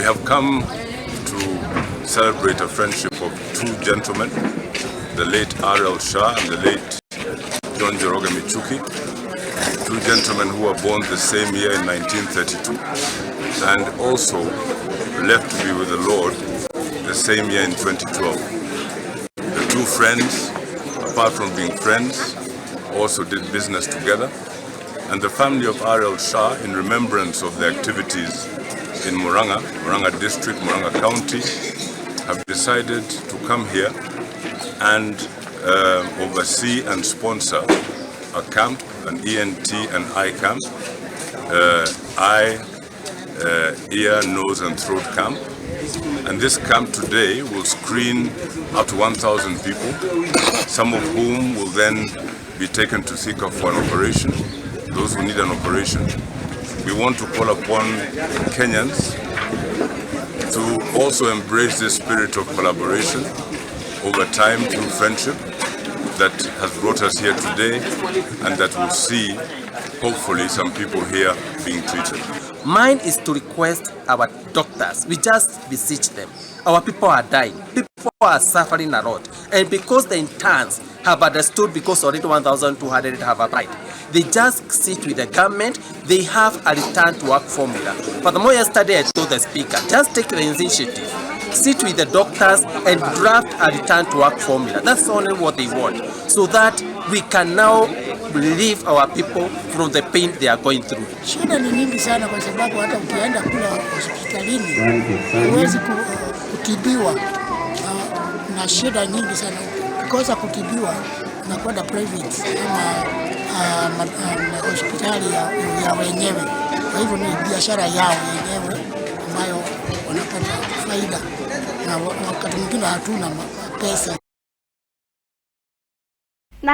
have come to celebrate a friendship of two gentlemen, the late R.L. Shah and the late John Njoroge Michuki, two gentlemen who were born the same year in 1932 and also left to be with the Lord the same year in 2012. The two friends, apart from being friends, also did business together, and the family of R.L. Shah, in remembrance of the activities in Murang'a district, Murang'a county, have decided to come here and oversee and sponsor a camp, an ENT and eye camp, eye, ear, nose and throat camp. And this camp today will screen up to 1,000 people, some of whom will then be taken to Thika for an operation, those who need an operation. We want to call upon Kenyans to also embrace this spirit of collaboration over time through friendship that has brought us here today, and that will see, hopefully, some people here being treated. Mine is to request our doctors, we just beseech them. Our people are dying, people are suffering a lot, and because the interns have understood, because already 1,200 have applied, they just sit with the government, they have a return to work formula. Furthermore, yesterday I told the speaker, just take the initiative, sit with the doctors and draft a return to work formula. That's only what they want, so that we can now relieve our people from the pain they are going through. Shida ni nyingi sana kwa sababu hata ukienda kula hospitalini huwezi kutibiwa na shida nyingi sana. Ukikosa kutibiwa unakwenda private ama hospitali ya wenyewe. Kwa hivyo ni biashara yao wenyewe ambayo wanapata faida, na wakati mwingine hatuna pesa.